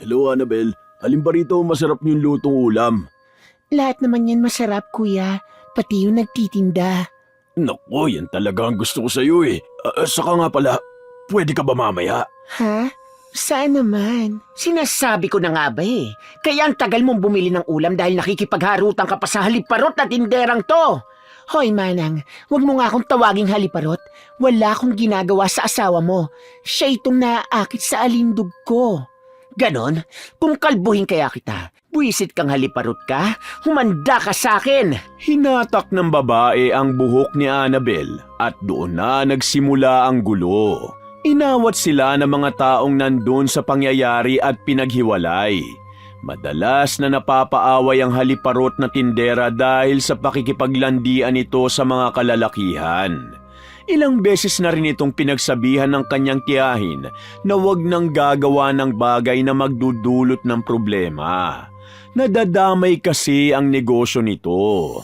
Hello, Annabel. Alin ba rito masarap yung lutong ulam? Lahat naman yan masarap, kuya. Pati yung nagtitinda. Naku, yan talaga ang gusto ko sa'yo eh. Saka nga pala, pwede ka ba mamaya? Ha? Saan naman? Sinasabi ko na nga ba eh. Kaya ang tagal mong bumili ng ulam dahil nakikipagharutan ka pa sa haliparot na tinderang to. Hoy, Manang, wag mo nga akong tawaging haliparot. Wala akong ginagawa sa asawa mo. Siya itong naaakit sa alindog ko. Ganon? Kung kalbuhin kaya kita, buwisit kang haliparot ka, humanda ka sa akin. Hinatak ng babae ang buhok ni Annabel at doon na nagsimula ang gulo. Inawat sila ng mga taong nandun sa pangyayari at pinaghiwalay. Madalas na napapaaway ang haliparot na tindera dahil sa pakikipaglandian nito sa mga kalalakihan. Ilang beses na rin itong pinagsabihan ng kanyang tiyahin na huwag nang gagawa ng bagay na magdudulot ng problema. Nadadamay kasi ang negosyo nito.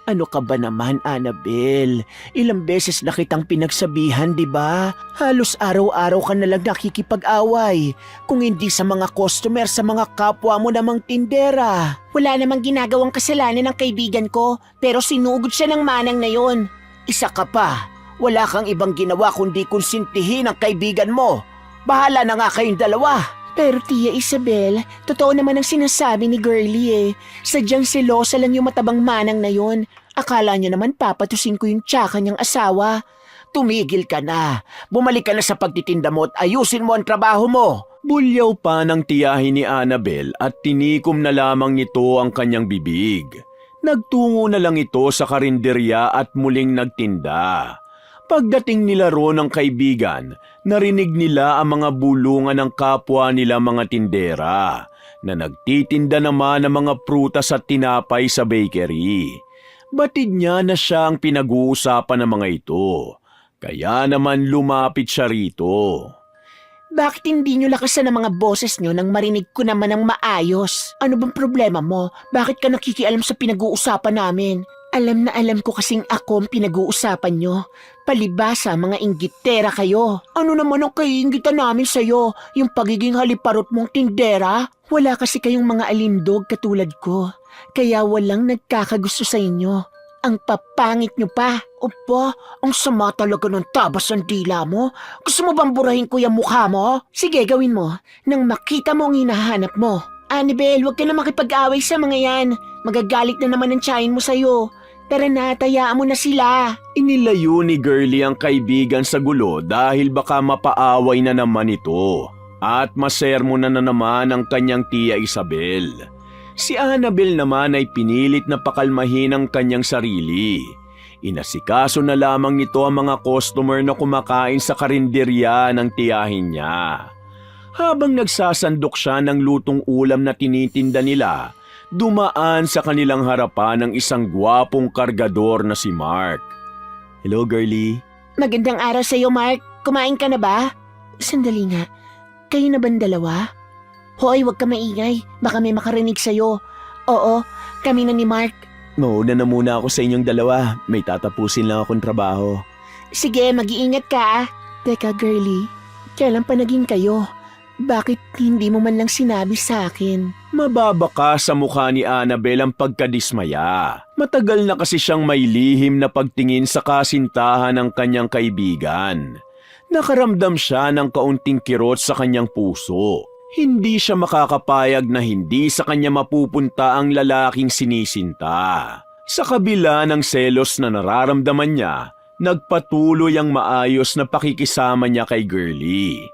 Ano ka ba naman, Annabel? Ilang beses na kitang pinagsabihan, di ba? Halos araw-araw ka na lang nakikipag-away. Kung hindi sa mga customer, sa mga kapwa mo namang tindera. Wala namang ginagawang kasalanan ng kaibigan ko, pero sinugod siya ng manang na yon. Isa ka pa. Wala kang ibang ginawa kundi konsintihin ang kaibigan mo. Bahala na nga kayong dalawa. Pero Tia Isabel, totoo naman ang sinasabi ni Girlie eh. Sadyang selosa lang yung matabang manang na yon. Akala niya naman papatusin ko yung tsaka niyang asawa. Tumigil ka na. Bumalik ka na sa pagtitinda mo at ayusin mo ang trabaho mo. Bulyaw pa ng tiyahin ni Annabel at tinikom na lamang nito ang kanyang bibig. Nagtungo na lang ito sa karinderya at muling nagtinda. Pagdating nila roon ng kaibigan, narinig nila ang mga bulungan ng kapwa nila mga tindera na nagtitinda naman ng mga prutas at tinapay sa bakery. Batid niya na siya ang pinag-uusapan ng mga ito, kaya naman lumapit siya rito. Bakit hindi nyo lakasan ang mga boses nyo nang marinig ko naman ng maayos? Ano bang problema mo? Bakit ka nakikialam sa pinag-uusapan namin? Alam na alam ko kasing ako ang pinag-uusapan nyo. Palibasa, mga inggitera kayo. Ano naman ang kaiinggitan namin sa'yo? Yung pagiging haliparot mong tindera? Wala kasi kayong mga alindog katulad ko. Kaya walang nagkakagusto sa inyo. Ang papangit nyo pa. Opo, ang sama talaga ng tabas ng dila mo. Gusto mo bang burahin ko yung mukha mo? Sige, gawin mo. Nang makita mo ang hinahanap mo. Annabel, huwag ka na makipag-away sa mga yan. Magagalit na naman ang tiyahin mo sa'yo. Tara na, tayaan mo na sila. Inilayo ni Girlie ang kaibigan sa gulo dahil baka mapaaway na naman ito at masermon na naman ang kanyang Tia Isabel. Si Annabel naman ay pinilit na pakalmahin ang kanyang sarili. Inasikaso na lamang nito ang mga customer na kumakain sa karinderya ng tiyahin niya. Habang nagsasandok siya ng lutong ulam na tinitinda nila, dumaan sa kanilang harapan ang isang gwapong kargador na si Mark. Hello, Girlie. Magandang araw sa iyo, Mark. Kumain ka na ba? Sandali nga. Kayo na bang dalawa? Hoy, huwag ka maingay. Baka may makarinig sa'yo. Oo, kami na ni Mark. Mauna na muna ako sa inyong dalawa. May tatapusin lang akong trabaho. Sige, mag-iingat ka. Teka, Girlie. Kailan pa naging kayo? Bakit hindi mo man lang sinabi sa akin? Mababaka sa mukha ni Annabel ang pagkadismaya. Matagal na kasi siyang may lihim na pagtingin sa kasintahan ng kanyang kaibigan. Nakaramdam siya ng kaunting kirot sa kanyang puso. Hindi siya makakapayag na hindi sa kanya mapupunta ang lalaking sinisinta. Sa kabila ng selos na nararamdaman niya, nagpatuloy ang maayos na pakikisama niya kay Girlie.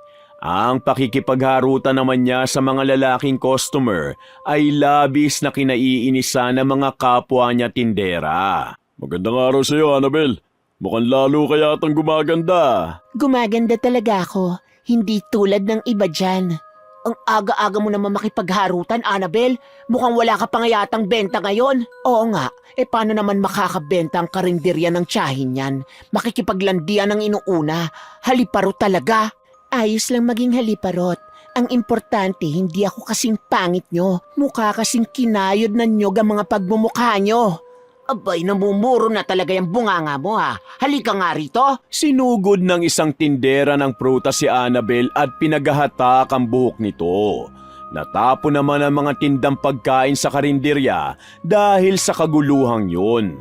Ang pakikipagharutan naman niya sa mga lalaking customer ay labis na kinaiinisa ng mga kapwa niya tindera. Magandang araw sa iyo, Annabel. Mukhang lalo ka yatang gumaganda. Gumaganda talaga ako. Hindi tulad ng iba dyan. Ang aga-aga mo naman makipagharutan, Annabel. Mukhang wala ka pa nga yatang benta ngayon. Oo nga, paano naman makakabenta ang karinderya ng tiyahin yan? Makikipaglandian ng inuuna. Haliparo talaga. Ayos lang maging haliparot. Ang importante, hindi ako kasing pangit nyo. Mukha kasing kinayod na nyog ang mga pagmumukha nyo. Abay, namumuro na talaga yung bunganga mo ha. Halika nga rito. Sinugod ng isang tindera ng prutas si Annabel at pinagahatak ang buhok nito. Natapon naman ang mga tindang pagkain sa karinderya dahil sa kaguluhang yun.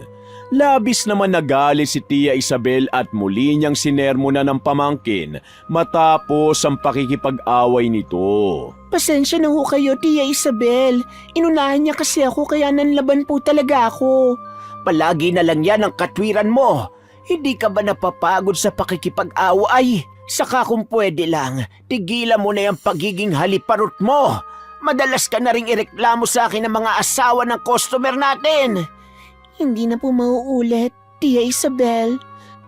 Labis naman nagalit si Tia Isabel at muli niyang sinermona ng pamangkin matapos ang pakikipag-away nito. Pasensya na ho kayo, Tia Isabel. Inunahan niya kasi ako kaya nanlaban po talaga ako. Palagi na lang yan ang katwiran mo. Hindi ka ba napapagod sa pakikipag-away? Saka kung pwede lang, tigilan mo na yung pagiging haliparot mo. Madalas ka na ring ireklamo sa akin ng mga asawa ng customer natin. Hindi na po mauulit, Tia Isabel.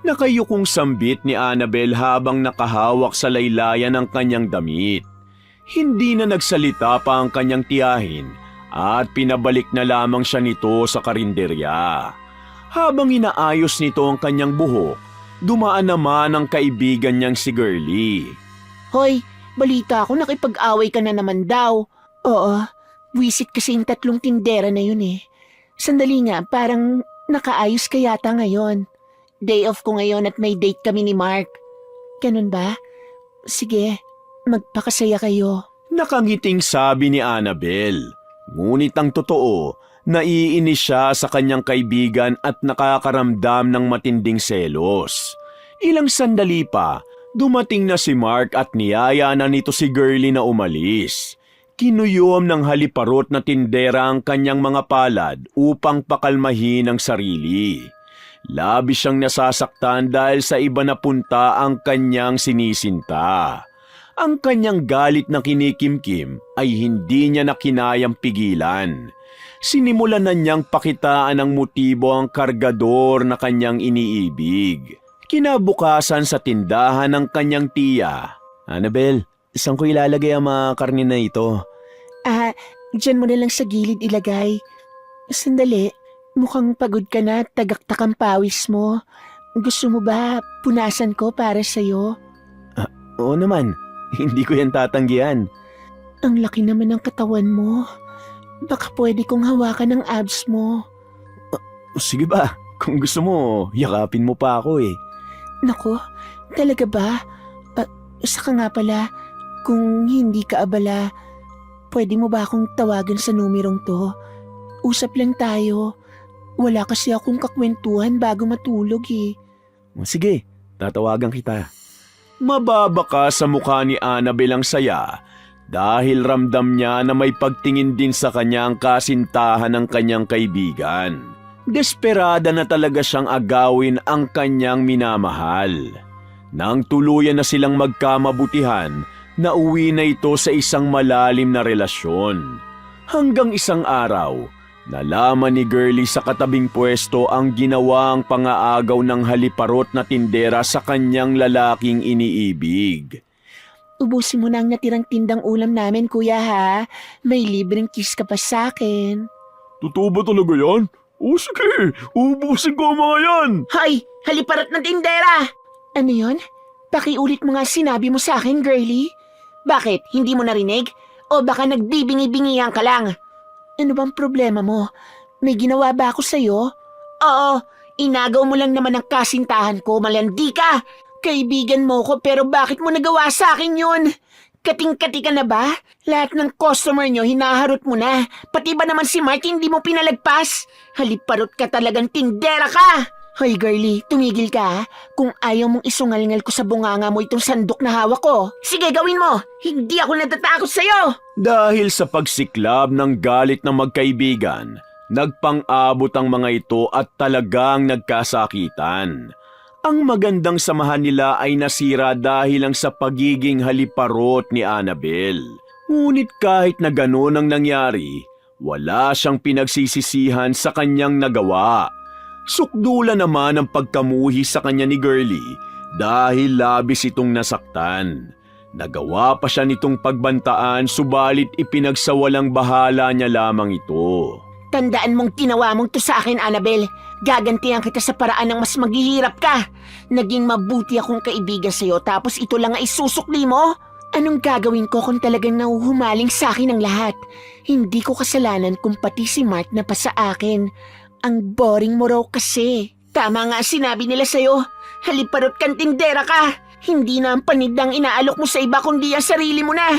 Nakayukong sambit ni Annabel habang nakahawak sa laylayan ang kanyang damit. Hindi na nagsalita pa ang kanyang tiyahin at pinabalik na lamang siya nito sa karinderya. Habang inaayos nito ang kanyang buhok, dumaan naman ang kaibigan niyang si Girlie. Hoy, balita ko nakipag-away ka na naman daw. Oo, wisit kasi yung 3 tindera na yun eh. Sandali nga, parang nakaayos ka yata ngayon. Day off ko ngayon at may date kami ni Mark. Ganun ba? Sige, magpakasaya kayo. Nakangiting sabi ni Annabel. Ngunit ang totoo, naiinis siya sa kanyang kaibigan at nakakaramdam ng matinding selos. Ilang sandali pa, dumating na si Mark at niyaya na nito si Girlie na umalis. Kinuyom ng haliparot na tindera ang kanyang mga palad upang pakalmahin ang sarili. Labis siyang nasasaktan dahil sa iba na punta ang kanyang sinisinta. Ang kanyang galit na kinikimkim ay hindi niya na kinayang pigilan. Sinimulan na niyang pakitaan ng motibo ang kargador na kanyang iniibig. Kinabukasan sa tindahan ng kanyang tiya. Annabel, saan ko ilalagay ang mga karne na ito? Diyan mo na lang sa gilid ilagay. Sandali, mukhang pagod ka na at tagaktak ang pawis mo. Gusto mo ba punasan ko para sa'yo? Oo naman, hindi ko yan tatanggihan. Ang laki naman ng katawan mo. Baka pwede kong hawakan ang abs mo. Sige ba, kung gusto mo, yakapin mo pa ako eh. Nako, talaga ba? Saka nga pala, kung hindi ka abala, pwede mo ba akong tawagan sa numerong to? Usap lang tayo. Wala kasi akong kakwentuhan bago matulog eh. Sige, tatawagan kita. Mababa ka sa mukha ni Annabel ang saya dahil ramdam niya na may pagtingin din sa kanya ang kasintahan ng kanyang kaibigan. Desperada na talaga siyang agawin ang kanyang minamahal. Nang tuluyan na silang magkamabutihan, nauwi na ito sa isang malalim na relasyon. Hanggang isang araw, nalaman ni Girlie sa katabing pwesto ang ginawang pangaagaw ng haliparot na tindera sa kanyang lalaking iniibig. Ubusin mo na ang natirang tindang ulam namin, kuya ha. May libreng kiss ka pa sa akin. Totoo ba talaga yan? O sige, ubusin ko ang mga yan! Hoy! Haliparot na tindera! Ano yon? Pakiulit mo nga sinabi mo sa akin, girlie. Bakit? Hindi mo narinig? O baka nagbibingi-bingihan ka lang? Ano bang problema mo? May ginawa ba ako sa'yo? Oo, inagaw mo lang naman ang kasintahan ko, malandi ka! Kaibigan mo ko pero bakit mo nagawa sa akin yun? Kating-kati ka na ba? Lahat ng customer nyo hinaharot mo na. Pati ba naman si Mark hindi mo pinalagpas? Haliparot ka talagang tindera ka! Hoy girlie, tumigil ka ha? Kung ayaw mong isungal-ngal ko sa bunganga mo itong sandok na hawak ko. Sige, gawin mo! Hindi ako natatakot sa'yo! Dahil sa pagsiklab ng galit ng magkaibigan, nagpang-abot ang mga ito at talagang nagkasakitan. Ang magandang samahan nila ay nasira dahil lang sa pagiging haliparot ni Annabel. Ngunit kahit na gano'n ang nangyari, wala siyang pinagsisisihan sa kanyang nagawa. Sukdula naman ang pagkamuhi sa kanya ni Girlie dahil labis itong nasaktan. Nagawa pa siya nitong pagbantaan subalit ipinagsawalang bahala niya lamang ito. Tandaan mong ginawa mong to sa akin, Annabel. Gagantihan kita sa paraan ng mas maghihirap ka. Naging mabuti akong kaibigan sa'yo tapos ito lang ay susukli mo? Anong gagawin ko kung talagang nahuhumaling sa akin ang lahat? Hindi ko kasalanan kung pati si Mark na pa sa akin. Ang boring mo raw kasi. Tama nga sinabi nila sa'yo. Haliparot kang tindera ka. Hindi na ang panidang inaalok mo sa iba kundi ang sarili mo na.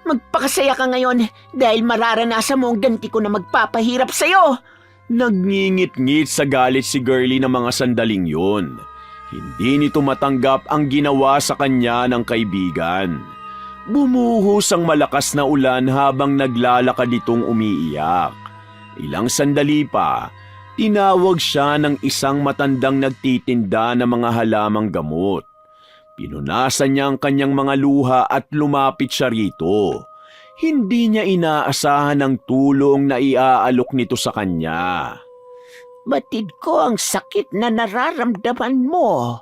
Magpakasaya ka ngayon dahil mararanasan mo ang ganti ko na magpapahirap sa'yo. Nagngingit-ngit sa galit si Girlie ng mga sandaling yun. Hindi nito matanggap ang ginawa sa kanya ng kaibigan. Bumuhos ang malakas na ulan habang naglalakad itong umiiyak. Ilang sandali pa, tinawag siya ng isang matandang nagtitinda ng mga halamang gamot. Pinunasan niya ang kanyang mga luha at lumapit siya rito. Hindi niya inaasahan ang tulong na iaalok nito sa kanya. Batid ko ang sakit na nararamdaman mo.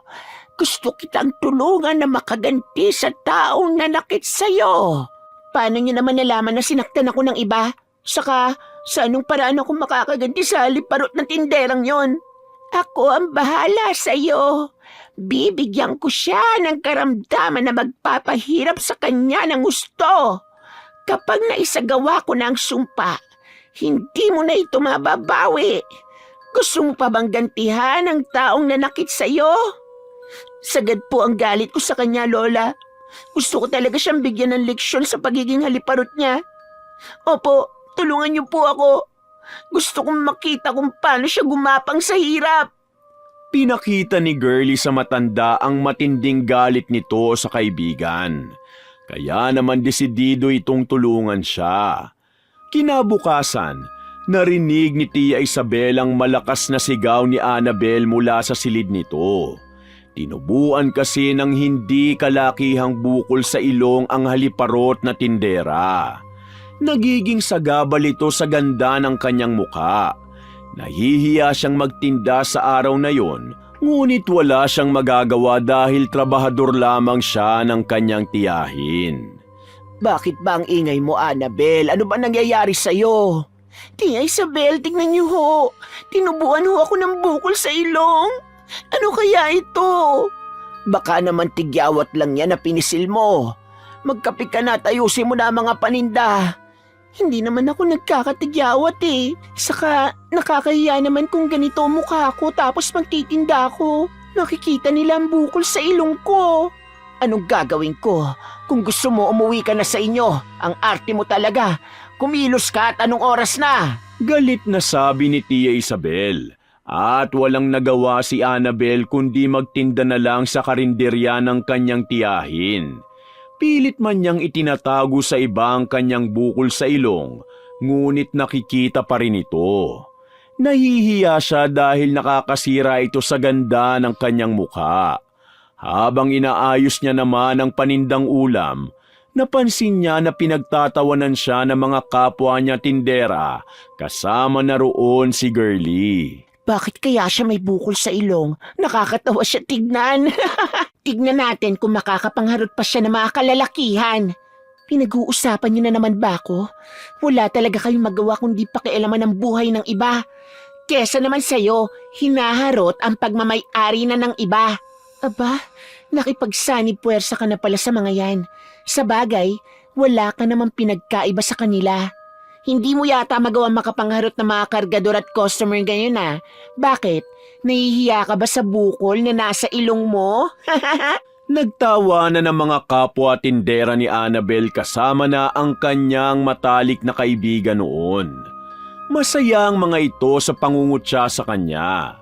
Gusto kitang tulungan na makaganti sa taong nanakit sa'yo. Paano niyo naman nalaman na sinaktan ako ng iba? Saka, sa anong paraan ako makakaganti sa haliparot ng tinderang yon? Ako ang bahala sa'yo. Bibigyan ko siya ng karamdaman na magpapahirap sa kanya ng gusto. Kapag naisagawa ko na ang sumpa, hindi mo na ito mababawi. Gusto mo pa bang gantihan ang taong nanakit sa'yo? Sagad po ang galit ko sa kanya, Lola. Gusto ko talaga siyang bigyan ng leksyon sa pagiging haliparot niya. Opo, tulungan niyo po ako. Gusto kong makita kung paano siya gumapang sa hirap. Pinakita ni Girlie sa matanda ang matinding galit nito sa kaibigan. Kaya naman desidido itong tulungan siya. Kinabukasan, narinig ni Tia Isabel ang malakas na sigaw ni Annabel mula sa silid nito. Tinubuan kasi ng hindi kalakihang bukol sa ilong ang haliparot na tindera. Nagiging sagabal ito sa ganda ng kanyang mukha. Nahihiya siyang magtinda sa araw na yon, ngunit wala siyang magagawa dahil trabahador lamang siya ng kanyang tiyahin. Bakit ba ang ingay mo, Annabel? Ano ba nangyayari sa'yo? Tia Isabel, tingnan niyo ho. Tinubuan ho ako ng bukol sa ilong. Ano kaya ito? Baka naman tigyawat lang yan na pinisil mo. Magkape ka na at ayusin mo na ang mga paninda. Hindi naman ako nagkakatigyawat eh. Saka nakakahiya naman kung ganito ang mukha ko tapos magtitinda ako. Nakikita nila ang bukol sa ilong ko. Anong gagawin ko? Kung gusto mo, umuwi ka na sa inyo. Ang arte mo talaga. Kumilos ka at anong oras na? Galit na sabi ni Tia Isabel. At walang nagawa si Annabel kundi magtinda na lang sa karinderya ng kanyang tiyahin. Pilit man niyang itinatago sa iba ang kanyang bukol sa ilong, ngunit nakikita pa rin ito. Nahihiya siya dahil nakakasira ito sa ganda ng kanyang mukha. Habang inaayos niya naman ang panindang ulam, napansin niya na pinagtatawanan siya ng mga kapwa niya tindera, kasama na roon si Girlie. Bakit kaya siya may bukol sa ilong? Nakakatawa siya tignan. Tignan natin kung makakapangharot pa siya ng mga kalalakihan. Pinag-uusapan niyo na naman ba ako? Wala talaga kayong magawa kundi pakialaman ng buhay ng iba. Kesa naman sa'yo, hinaharot ang pagmamay-ari na ng iba. Aba, nakipagsani puwersa ka na pala sa mga yan. Sa bagay, wala ka namang pinagkaiba sa kanila. Hindi mo yata magawa makapangharot ng mga kargador at customer ngayon ah. Bakit? Nahihiya ka ba sa bukol na nasa ilong mo? Nagtawa na ng mga kapwa tindera ni Annabel kasama na ang kanyang matalik na kaibigan noon. Masaya ang mga ito sa pangungutya sa kanya.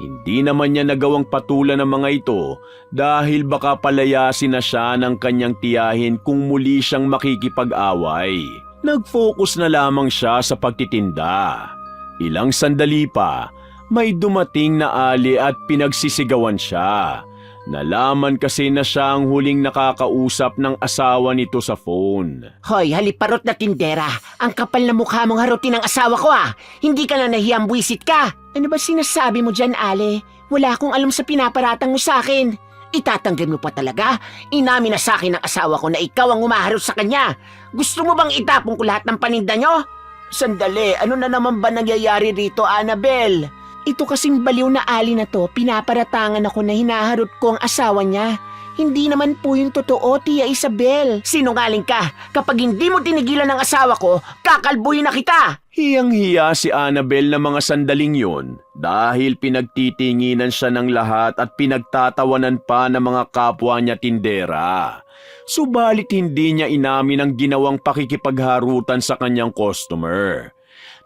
Hindi naman niya nagawang patulan ng mga ito dahil baka palayasin na siya ng kanyang tiyahin kung muli siyang makikipag-away. Nag-focus na lamang siya sa pagtitinda. Ilang sandali pa, may dumating na ali at pinagsisigawan siya. Nalaman kasi na siya ang huling nakakausap ng asawa nito sa phone. Hoy, haliparot na tindera. Ang kapal na mukha mong harutin ng asawa ko ah. Hindi ka na nahiyang buwisit ka. Ano ba sinasabi mo dyan, Ale? Wala akong alam sa pinaparatang mo sa akin. Itatanggal mo pa talaga? Inamin na sa akin ng asawa ko na ikaw ang umaharot sa kanya. Gusto mo bang itapon ko lahat ng paninda nyo? Sandali, ano na naman ba nangyayari rito, Annabel? Ito kasing baliw na ali na to, pinaparatangan ako na hinaharot ko ang asawa niya. Hindi naman po yung totoo, Tia Isabel. Sinungaling ka. Kapag hindi mo tinigilan ng asawa ko, kakalbuhin na kita. Hiyang-hiya si Annabel na mga sandaling yon dahil pinagtitinginan siya ng lahat at pinagtatawanan pa ng mga kapwa niya tindera. Subalit hindi niya inamin ang ginawang pakikipagharutan sa kanyang customer.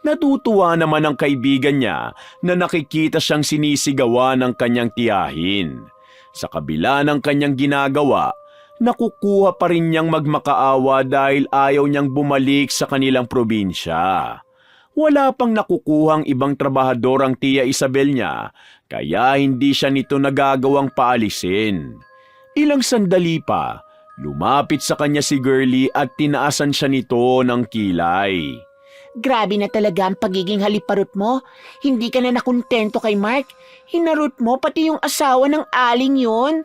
Natutuwa naman ang kaibigan niya na nakikita siyang sinisigawan ng kanyang tiyahin. Sa kabila ng kanyang ginagawa, nakukuha pa rin niyang magmakaawa dahil ayaw niyang bumalik sa kanilang probinsya. Wala pang nakukuhang ibang trabahador ang Tia Isabel niya, kaya hindi siya nito nagagawang paalisin. Ilang sandali pa, lumapit sa kanya si Girlie at tinaasan siya nito ng kilay. Grabe na talaga ang pagiging haliparot mo. Hindi ka na nakontento kay Mark. Hinarot mo pati yung asawa ng aling yon.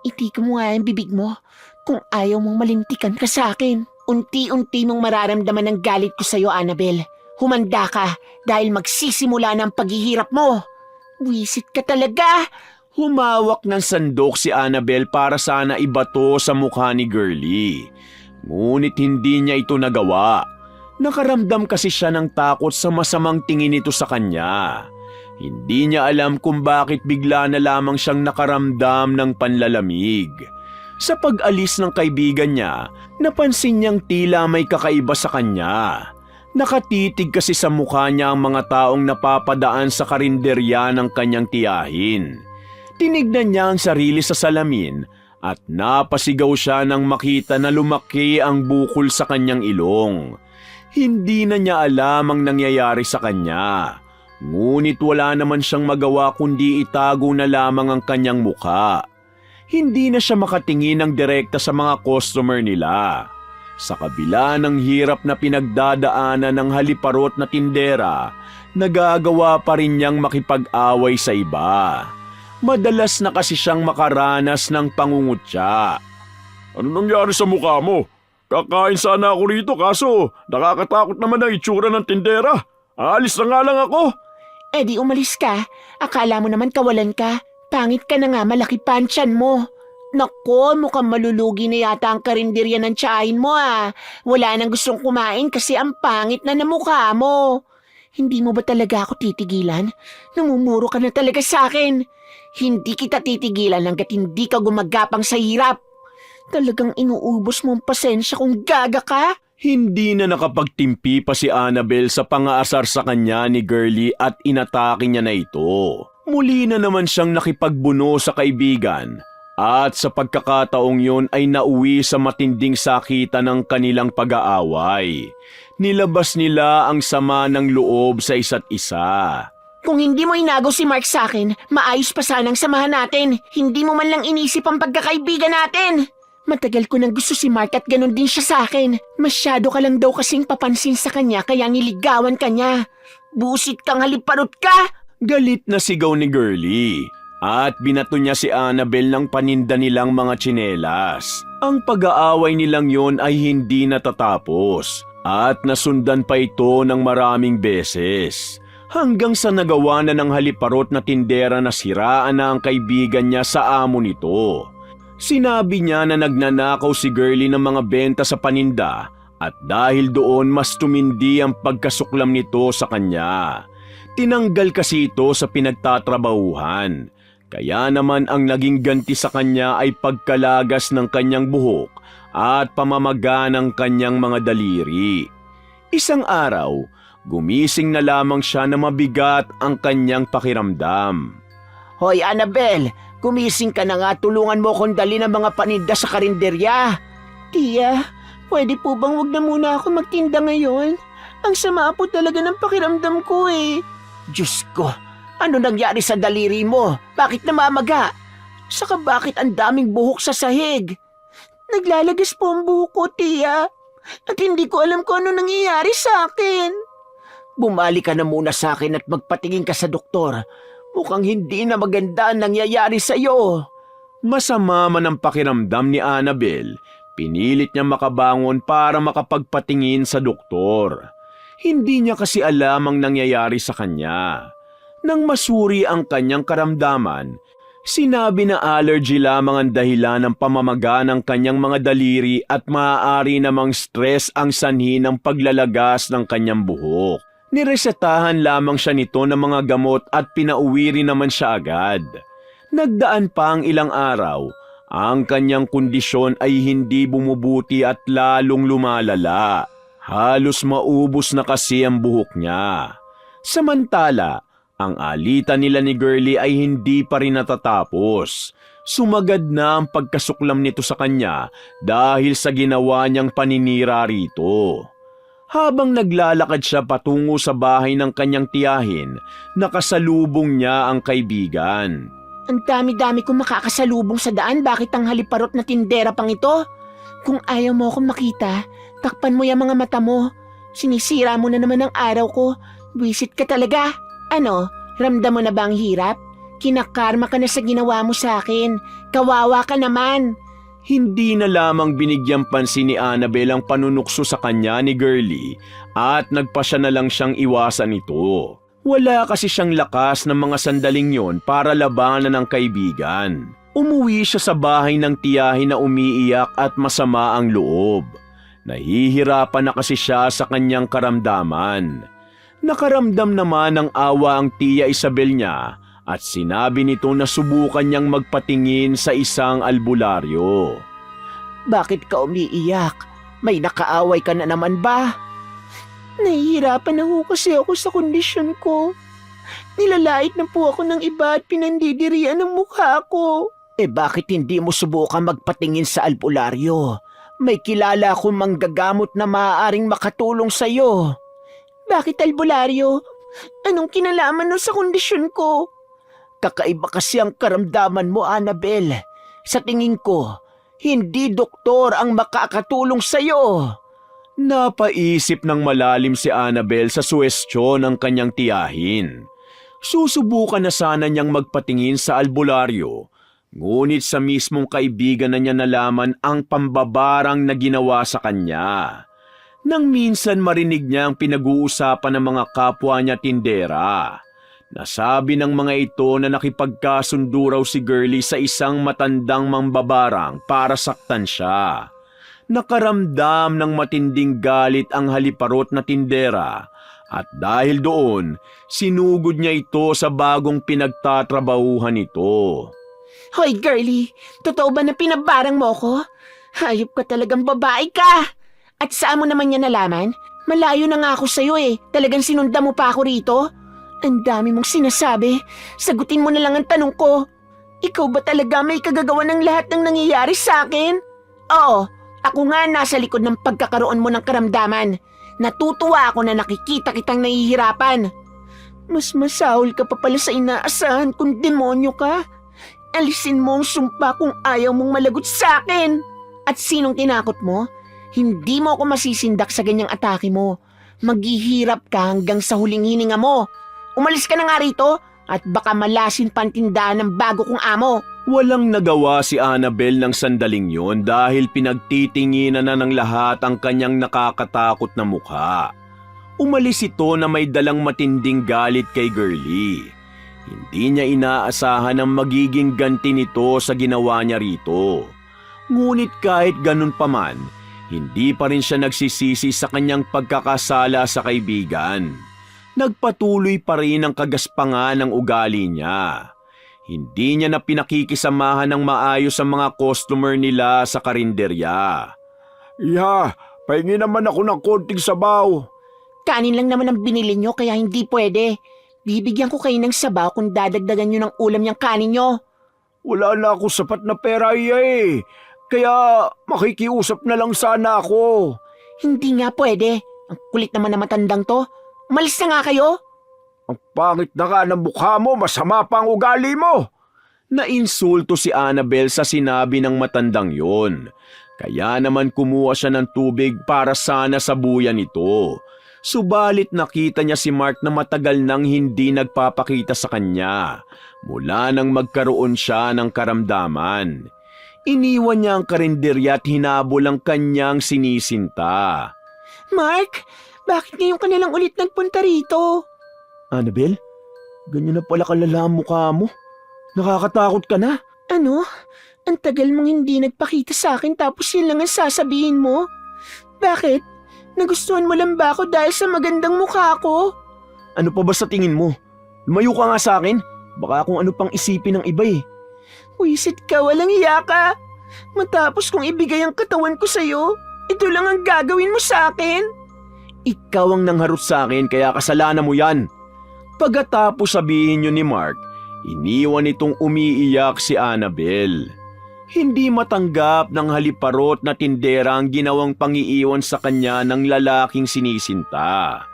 Itika mo nga yung bibig mo kung ayaw mong malintikan ka sa akin. Unti-unti mong mararamdaman ang galit ko sa'yo, Annabel. Humanda ka dahil magsisimula ng paghihirap mo. Wisit ka talaga. Humawak ng sandok si Annabel para sana ibato sa mukha ni Girlie. Ngunit hindi niya ito nagawa. Nakaramdam kasi siya ng takot sa masamang tingin nito sa kanya. Hindi niya alam kung bakit bigla na lamang siyang nakaramdam ng panlalamig. Sa pag-alis ng kaibigan niya, napansin niyang tila may kakaiba sa kanya. Nakatitig kasi sa mukha niya ang mga taong napapadaan sa karinderya ng kanyang tiyahin. Tinignan niya ang sarili sa salamin at napasigaw siya nang makita na lumaki ang bukol sa kanyang ilong. Hindi na niya alam ang nangyayari sa kanya. Ngunit wala naman siyang magawa kundi itago na lamang ang kanyang mukha. Hindi na siya makatingin ng direkta sa mga customer nila. Sa kabila ng hirap na pinagdadaanan ng haliparot na tindera, nagagawa pa rin niyang makipag-away sa iba. Madalas na kasi siyang makaranas ng pangungutya. Ano nangyari sa mukha mo? Kakain sana ako rito kaso nakakatakot naman ang itsura ng tindera. Aalis na nga lang ako. Eh di umalis ka. Akala mo naman kawalan ka. Pangit ka na nga, malaki pa ang tiyan mo. Nako, mukhang malulugi na yata ang karinderya ng tiyahin mo ah. Wala nang gustong kumain kasi ang pangit na mukha mo. Hindi mo ba talaga ako titigilan? Namumuro ka na talaga sa akin. Hindi kita titigilan hanggat hindi ka gumagapang sa hirap. Talagang inuubos mo ang pasensya kung gaga ka. Hindi na nakapagtimpi pa si Annabel sa pangaasar sa kanya ni Girlie at inatake niya na ito. Muli na naman siyang nakipagbuno sa kaibigan at sa pagkakataong yun ay nauwi sa matinding sakitan ng kanilang pag-aaway. Nilabas nila ang sama ng loob sa isa't isa. Kung hindi mo inago si Mark sa akin, maayos pa sanang samahan natin. Hindi mo man lang inisip ang pagkakaibigan natin. Matagal ko nang gusto si Mark at ganun din siya sa akin. Masyado ka lang daw kasing papansin sa kanya kaya niligawan ka niya. Busit kang haliparot ka! Galit na sigaw ni Girlie at binato niya si Annabel ng paninda nilang mga tsinelas. Ang pag-aaway nilang yon ay hindi natatapos at nasundan pa ito ng maraming beses. Hanggang sa nagawa na ng haliparot na tindera na siraan na ang kaibigan niya sa amo nito. Sinabi niya na nagnanakaw si Girlie ng mga benta sa paninda at dahil doon mas tumindi ang pagkasuklam nito sa kanya. Tinanggal kasi ito sa pinagtatrabahuhan. Kaya naman ang naging ganti sa kanya ay pagkalagas ng kanyang buhok at pamamaga ng kanyang mga daliri. Isang araw, gumising na lamang siya na mabigat ang kanyang pakiramdam. Hoy Annabel, gumising ka na nga, tulungan mo akong dali ng mga paninda sa karinderya. Tia, pwede po bang wag na muna ako magtinda ngayon? Ang sama po talaga ng pakiramdam ko eh. Diyos ko, ano nangyari sa daliri mo? Bakit namamaga? Saka bakit ang daming buhok sa sahig? Naglalagas po ang buhok ko, Tia. At hindi ko alam kung ano nangyayari sa akin. Bumalik ka na muna sa akin at magpatingin ka sa doktor. Mukhang hindi na maganda ang nangyayari sa iyo. Masama man ang pakiramdam ni Annabel, pinilit niya makabangon para makapagpatingin sa doktor. Hindi niya kasi alam ang nangyayari sa kanya. Nang masuri ang kanyang karamdaman, sinabi na allergy lamang ang dahilan ng pamamaga ng kanyang mga daliri at maaari namang stress ang sanhi ng paglalagas ng kanyang buhok. Niresetahan lamang siya nito ng mga gamot at pinauwi rin naman siya agad. Nagdaan pa ang ilang araw Ang kanyang kondisyon ay hindi bumubuti at lalong lumalala. Halos maubos na kasi ang buhok niya. Samantala, ang alitan nila ni Girlie ay hindi pa rin natatapos. Sumagad na ang pagkasuklam nito sa kanya dahil sa ginawa niyang paninira rito. Habang naglalakad siya patungo sa bahay ng kanyang tiyahin, nakasalubong niya ang kaibigan. Ang dami-dami kong makakasalubong sa daan, bakit ang haliparot na tindera pang ito? Kung ayaw mo akong makita, takpan mo yung mga mata mo. Sinisira mo na naman ang araw ko. Wisit ka talaga. Ano, ramdam mo na ba ang hirap? Kinakarma ka na sa ginawa mo sa akin. Kawawa ka naman. Hindi na lamang binigyang pansin ni Annabel ang panunukso sa kanya ni Girlie at nagpasya na lang siyang iwasan ito. Wala kasi siyang lakas ng mga sandaling yon para labanan ang kaibigan. Umuwi siya sa bahay ng tiyahin na umiiyak at masama ang loob. Nahihirapan na kasi siya sa kanyang karamdaman. Nakaramdam naman ng awa ang tiya Isabel niya at sinabi nito na subukan niyang magpatingin sa isang albularyo. Bakit ka umiiyak? May nakaaway ka na naman ba? Nahihirapan na ho kasi ako sa kondisyon ko. Nilalait na po ako ng iba at pinandidirian ng mukha ko. Bakit hindi mo subukan magpatingin sa albularyo? May kilala akong manggagamot na maaaring makatulong sa'yo. Bakit albularyo? Anong kinalaman nun sa kondisyon ko? Kakaiba kasi ang karamdaman mo, Annabel. Sa tingin ko, hindi doktor ang makakatulong sa'yo. Napaisip ng malalim si Annabel sa suwestyon ng kanyang tiyahin. Susubukan na sana niyang magpatingin sa albularyo, ngunit sa mismong kaibigan na niya nalaman ang pambabarang na ginawa sa kanya. Nang minsan marinig niya ang pinag-uusapan ng mga kapwa niya tindera. Nasabi ng mga ito na nakipagkasundo raw si Girlie sa isang matandang mambabarang para saktan siya. Nakaramdam ng matinding galit ang haliparot na tindera at dahil doon, sinugod niya ito sa bagong pinagtatrabahuhan nito. Hoy, Girlie, totoo ba na pinabarang mo ko? Hayop ka talagang babae ka! At saan mo naman niya nalaman? Malayo na nga ako sa'yo Talagang sinundan mo pa ako rito? Ang dami mong sinasabi. Sagutin mo na lang ang tanong ko. Ikaw ba talaga may kagagawa ng lahat ng nangyayari sa akin? Oo, ako nga nasa likod ng pagkakaroon mo ng karamdaman. Natutuwa ako na nakikita kitang nahihirapan. Mas masahol ka pa pala sa inaasahan kung demonyo ka. Alisin mo ang sumpa kung ayaw mong malagot sa akin. At sinong tinakot mo? Hindi mo ako masisindak sa ganyang atake mo. Maghihirap ka hanggang sa huling hininga mo. Umalis ka na nga rito at baka malasin pa ang tindahan ng bago kong amo. Walang nagawa si Annabel ng sandaling yon dahil pinagtitinginan na ng lahat ang kanyang nakakatakot na mukha. Umalis ito na may dalang matinding galit kay Girlie. Hindi niya inaasahan ang magiging ganti nito sa ginawa niya rito. Ngunit kahit ganun pa man, hindi pa rin siya nagsisisi sa kanyang pagkakasala sa kaibigan. Nagpatuloy pa rin ang kagaspangan ng ugali niya. Hindi niya na pinakikisamahan ng maayos ang mga customer nila sa karinderya. Pahingi naman ako ng konting sabaw. Kanin lang naman ang binili nyo kaya hindi pwede. Bibigyan ko kayo ng sabaw kung dadagdagan nyo ng ulam niyang kanin nyo. Wala na ako sapat na pera kaya makikiusap na lang sana ako. Hindi nga pwede. Ang kulit naman na matandang to. Umalis na nga kayo. Ang pangit na nga ng mukha mo, masama pa ang ugali mo. Nainsulto si Annabel sa sinabi ng matandang yon. Kaya naman kumuha siya ng tubig para sana sabuyan ito. Subalit nakita niya si Mark na matagal nang hindi nagpapakita sa kanya mula nang magkaroon siya ng karamdaman. Iniwan niya ang karinderya at hinabol ang kanyang sinisinta. Mark, bakit ngayon ka na lang ulit nagpunta rito? Annabel, ganyan na pala kalala ang mukha mo. Nakakatakot ka na. Ano? Ang tagal mong hindi nagpakita sa akin tapos yun lang ang sasabihin mo? Bakit? Nagustuhan mo lang ba ako dahil sa magandang mukha ko? Ano pa ba sa tingin mo? Lumayo ka nga sa akin. Baka kung ano pang isipin ng iba Wisit ka, walang hiya ka. Matapos kong ibigay ang katawan ko sa'yo, ito lang ang gagawin mo sa akin? Ikaw ang nangharot sa akin kaya kasalanan mo yan. Pagkatapos sabihin niyo ni Mark, iniwan itong umiiyak si Annabel. Hindi matanggap ng haliparot na tindera ang ginawang pangiiwan sa kanya ng lalaking sinisinta.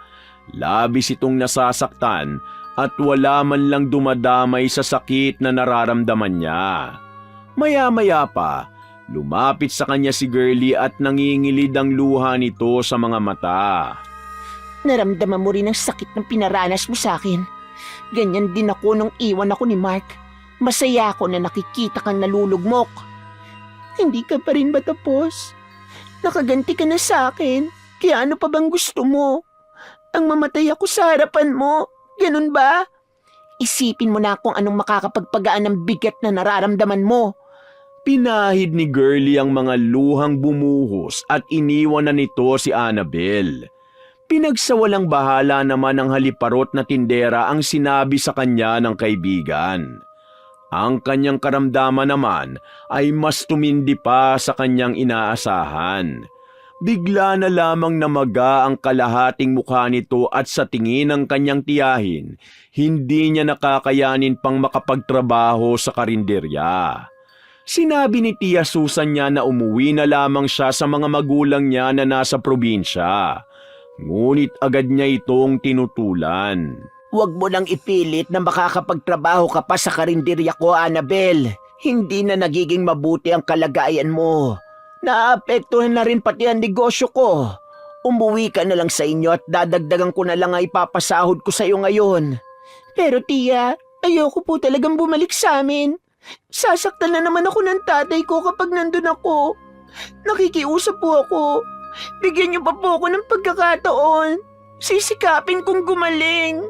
Labis itong nasasaktan at wala man lang dumadamay sa sakit na nararamdaman niya. Maya-maya pa, lumapit sa kanya si Girlie at nangingilid ang luha nito sa mga mata. Naramdaman mo rin ang sakit ng pinaranas mo sa akin. Ganyan din ako nung iwan ako ni Mark. Masaya ako na nakikita kang nalulugmok. Hindi ka pa rin ba tapos? Nakaganti ka na sa akin. Kaya ano pa bang gusto mo? Ang mamatay ako sa harapan mo. Ganun ba? Isipin mo na kung anong makakapagpagaan ng bigat na nararamdaman mo. Pinahid ni Girlie ang mga luhang bumuhos at iniwan na nito si Annabel. Pinagsawalang bahala naman ng haliparot na tindera ang sinabi sa kanya ng kaibigan. Ang kanyang karamdaman naman ay mas tumindi pa sa kanyang inaasahan. Bigla na lamang namaga ang kalahating mukha nito at sa tingin ng kanyang tiyahin, hindi niya nakakayanin pang makapagtrabaho sa karinderya. Sinabi ni Tia Susan niya na umuwi na lamang siya sa mga magulang niya na nasa probinsya. Ngunit agad niya itong tinutulan. Huwag mo nang ipilit na makakapagtrabaho ka pa sa karinderya ko, Annabel. Hindi na nagiging mabuti ang kalagayan mo. Naapektuhan na rin pati ang negosyo ko. Umuwi ka na lang sa inyo at dadagdagan ko na lang ang ipapasahod ko sa iyo ngayon. Pero tiya, ayoko po talagang bumalik sa amin. Sasaktan na naman ako ng tatay ko kapag nandun ako. Nakikiusap po ako. Bigyan niyo pa po ako ng pagkakataon. Sisikapin kong gumaling.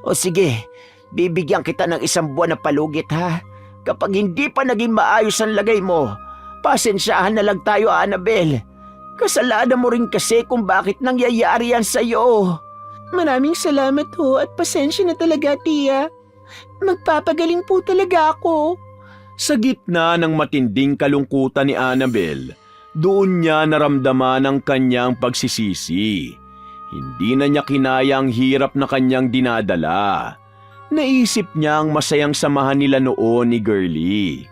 O sige, bibigyan kita ng 1 buwan na palugit ha. Kapag hindi pa naging maayos ang lagay mo, pasensyahan na lang tayo, Annabel. Kasalanan mo rin kasi kung bakit nangyayari yan sa'yo. Maraming salamat ho at pasensya na talaga, tiya. Magpapagaling po talaga ako. Sa gitna ng matinding kalungkutan ni Annabel, doon niya naramdaman ang kanyang pagsisisi. Hindi na niya kinaya ang hirap na kanyang dinadala. Naisip niya ang masayang samahan nila noon ni Girlie,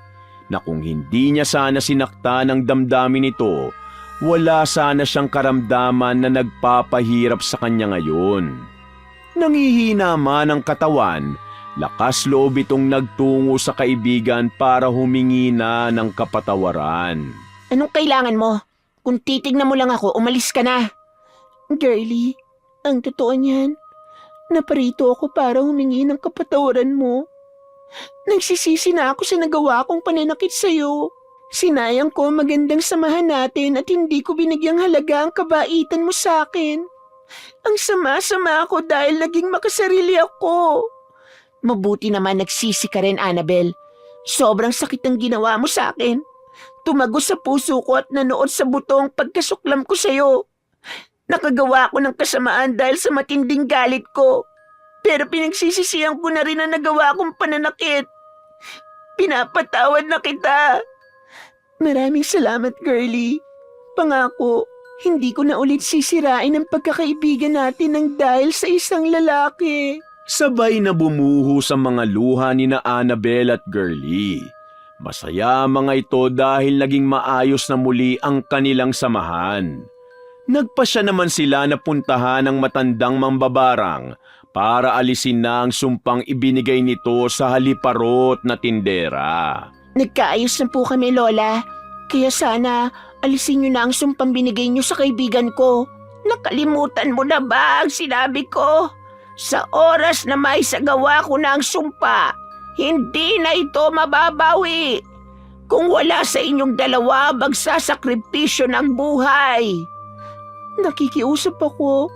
na kung hindi niya sana sinakta ng damdamin nito, wala sana siyang karamdaman na nagpapahirap sa kanya ngayon. Nangihina man ang katawan, lakas loob itong nagtungo sa kaibigan para humingi na ng kapatawaran. Anong kailangan mo? Kung titignan mo lang ako, umalis ka na. Girlie, ang totoo niyan, naparito ako para humingi ng kapatawaran mo. Nagsisisi na ako sa nagawa kong pananakit sa'yo. Sinayang ko ang magandang samahan natin at hindi ko binigyang halaga ang kabaitan mo sa akin. Ang sama-sama ako dahil naging makasarili ako. Mabuti naman nagsisi ka rin, Annabel. Sobrang sakit ang ginawa mo sa akin. Tumagos sa puso ko at nanood sa buto ang pagkasuklam ko sa'yo. Nakagawa ko ng kasamaan dahil sa matinding galit ko. Pero pinagsisisihan ko na rin ang nagawa kong pananakit. Pinapatawad na kita. Maraming salamat, Girlie. Pangako, hindi ko na ulit sisirain ang pagkakaibigan natin ng dahil sa isang lalaki. Sabay na bumuhos ang mga luha ni na Annabel at Girlie. Masaya ang mga ito dahil naging maayos na muli ang kanilang samahan. Nagpasya naman sila na puntahan ang matandang mambabarang para alisin na ang sumpang ibinigay nito sa haliparot na tindera. Nagkaayos na po kami, Lola. Kaya sana alisin niyo na ang sumpang binigay niyo sa kaibigan ko. Nakalimutan mo na ba ang sinabi ko? Sa oras na maisagawa ko na ang sumpa, hindi na ito mababawi. Kung wala sa inyong dalawa, magsasakripisyo ng buhay. Nakikiusap ako.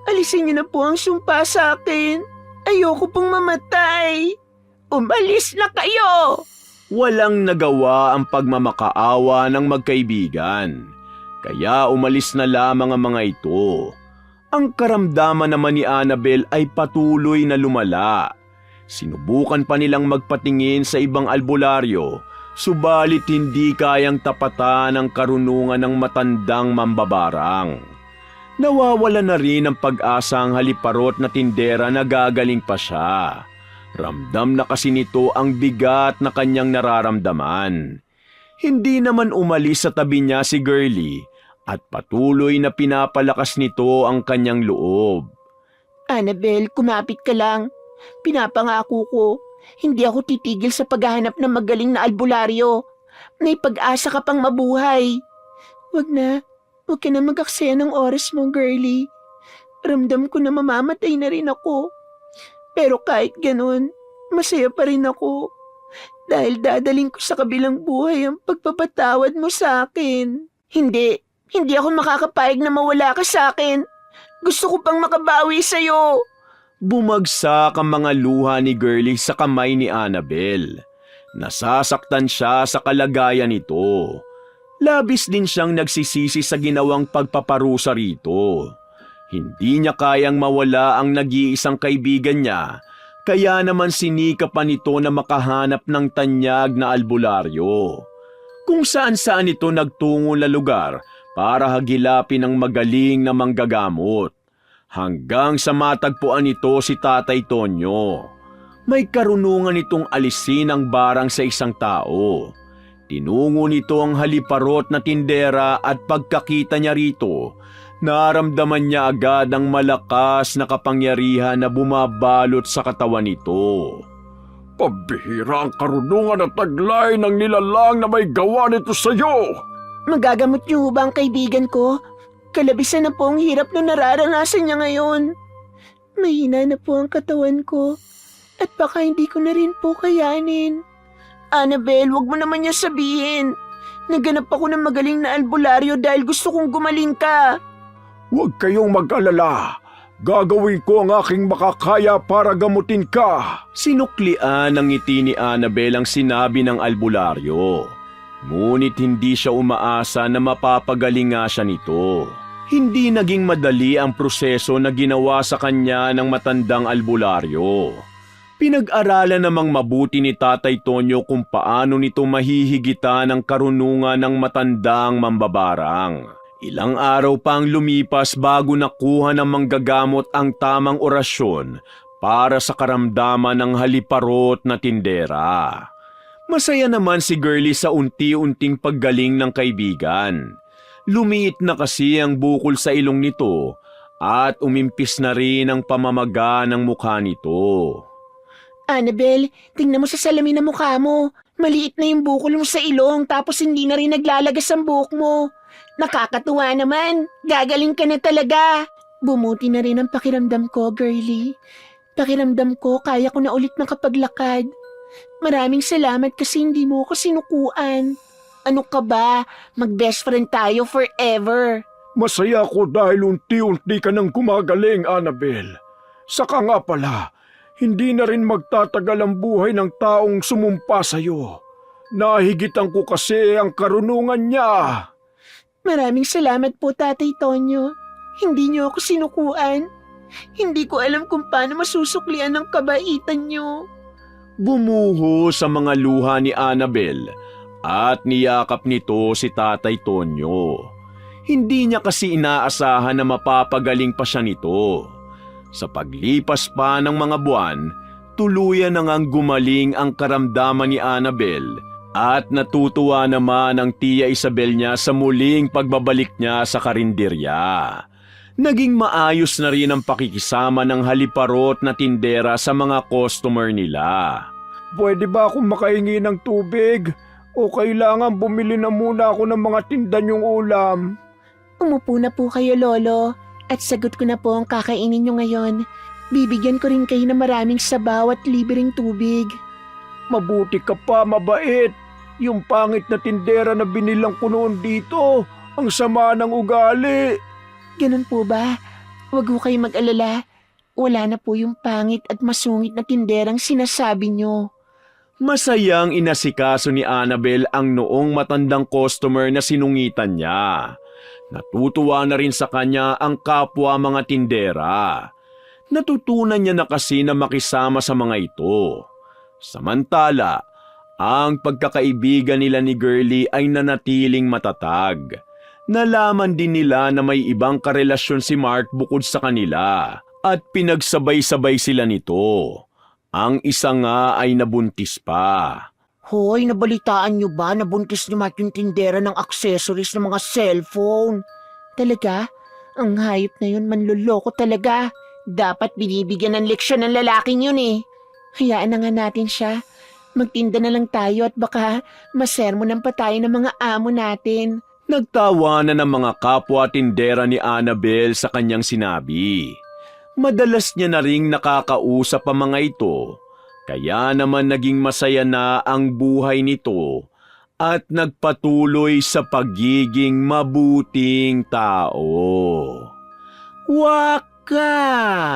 Alisin niyo na po ang sumpa sa akin. Ayoko pong mamatay. Umalis na kayo! Walang nagawa ang pagmamakaawa ng magkaibigan. Kaya umalis na lamang ang mga ito. Ang karamdaman naman ni Annabel ay patuloy na lumala. Sinubukan pa nilang magpatingin sa ibang albularyo, subalit hindi kayang tapatan ang karunungan ng matandang mambabarang. Nawawala na rin ang pag-asa ang haliparot na tindera na gagaling pa siya. Ramdam na kasi nito ang bigat na kanyang nararamdaman. Hindi naman umalis sa tabi niya si Girlie at patuloy na pinapalakas nito ang kanyang loob. Annabel, kumapit ka lang. Pinapangako ko, hindi ako titigil sa paghahanap ng magaling na albularyo. May pag-asa ka pang mabuhay. Huwag ka na mag-aksaya ng oras mo, Girlie. Ramdam ko na mamamatay na rin ako. Pero kahit ganun, masaya pa rin ako. Dahil dadaling ko sa kabilang buhay ang pagpapatawad mo sa akin. Hindi ako makakapayag na mawala ka sa akin. Gusto ko pang makabawi sa'yo. Bumagsak ang mga luha ni Girlie sa kamay ni Annabel. Nasasaktan siya sa kalagayan nito. Labis din siyang nagsisisi sa ginawang pagpaparusa rito. Hindi niya kayang mawala ang nag-iisang kaibigan niya, kaya naman sinika pa nito na makahanap ng tanyag na albularyo. Kung saan-saan ito nagtungo na lugar para hagilapin ang magaling na manggagamot. Hanggang sa matagpuan nito si Tatay Tonyo. May karunungan itong alisin ang barang sa isang tao. Tinungo nito ang haliparot na tindera at pagkakita niya rito, naramdaman niya agad ang malakas na kapangyarihan na bumabalot sa katawan nito. Pambihira ang karunungan at taglay ng nilalang na may gawa nito sa'yo. Magagamot niyo ba ang kaibigan ko? Kalabisan na po ang hirap na nararanasan niya ngayon. Mahina na po ang katawan ko at baka hindi ko na rin po kayanin. Annabel, wag mo naman niya sabihin. Naganap ako ng magaling na albularyo dahil gusto kong gumaling ka. Huwag kayong mag-alala. Gagawin ko ang aking makakaya para gamutin ka. Sinuklian ng ngiti ni Annabel ang sinabi ng albularyo. Ngunit hindi siya umaasa na mapapagaling nga siya nito. Hindi naging madali ang proseso na ginawa sa kanya ng matandang albularyo. Pinag-aralan namang mabuti ni Tatay Tonyo kung paano nito mahihigitan ang karunungan ng matandang mambabarang. Ilang araw pang lumipas bago nakuha ng manggagamot ang tamang orasyon para sa karamdaman ng haliparot na tindera. Masaya naman si Girlie sa unti-unting paggaling ng kaibigan. Lumiit na kasi ang bukol sa ilong nito at umimpis na rin ang pamamaga ng mukha nito. Annabel, tingnan mo sa salamin ng mukha mo. Maliit na yung bukol mo sa ilong tapos hindi na rin naglalagas ang buhok mo. Nakakatuwa naman. Gagaling ka na talaga. Bumuti na rin ang pakiramdam ko, Girlie. Pakiramdam ko kaya ko na ulit makapaglakad. Maraming salamat kasi hindi mo ako sinukuan. Ano ka ba? Mag-best friend tayo forever. Masaya ako dahil unti-unti ka nang gumagaling, Annabel. Saka nga pala, hindi na rin magtatagal ang buhay ng taong sumumpa sa'yo. Nahigitan ko kasi ang karunungan niya. Maraming salamat po, Tatay Tonyo. Hindi niyo ako sinukuan. Hindi ko alam kung paano masusuklian ang kabaitan niyo. Bumuho sa mga luha ni Annabel at niyakap nito si Tatay Tonyo. Hindi niya kasi inaasahan na mapapagaling pa siya nito. Sa paglipas pa ng mga buwan, tuluyan na ngang gumaling ang karamdaman ni Annabel at natutuwa naman ang Tia Isabel niya sa muling pagbabalik niya sa karinderya. Naging maayos na rin ang pakikisama ng haliparot na tindera sa mga customer nila. Pwede ba akong makahingi ng tubig? O kailangan bumili na muna ako ng mga tinda niyong ulam? Umupo na po kayo, Lolo. At sagot ko na po ang kakainin niyo ngayon. Bibigyan ko rin kayo ng maraming sabaw at libreng tubig. Mabuti ka pa, mabait. Yung pangit na tindera na binilang ko noon dito, ang sama ng ugali. Ganun po ba? Huwag ho kayo mag-alala. Wala na po yung pangit at masungit na tinderang sinasabi niyo. Masayang inasikaso ni Annabel ang noong matandang customer na sinungitan niya. Natutuwa na rin sa kanya ang kapwa mga tindera. Natutunan niya na kasi na makisama sa mga ito. Samantala, ang pagkakaibigan nila ni Girlie ay nanatiling matatag. Nalaman din nila na may ibang karelasyon si Mark bukod sa kanila at pinagsabay-sabay sila nito. Ang isa nga ay nabuntis pa. Hoy, nabalitaan nyo ba? Nabuntis ni Mark yung tindera ng accessories ng mga cellphone. Talaga? Ang hayop na yun, manloloko talaga. Dapat binibigyan ng leksyon ng lalaking yun eh. Hayaan na nga natin siya. Magtinda na lang tayo at baka masermonan pa tayo ng mga amo natin. Nagtawanan ng mga kapwa tindera ni Annabel sa kanyang sinabi. Madalas niya na ring nakakausap ang mga ito, kaya naman naging masaya na ang buhay nito at nagpatuloy sa pagiging mabuting tao. Wakas!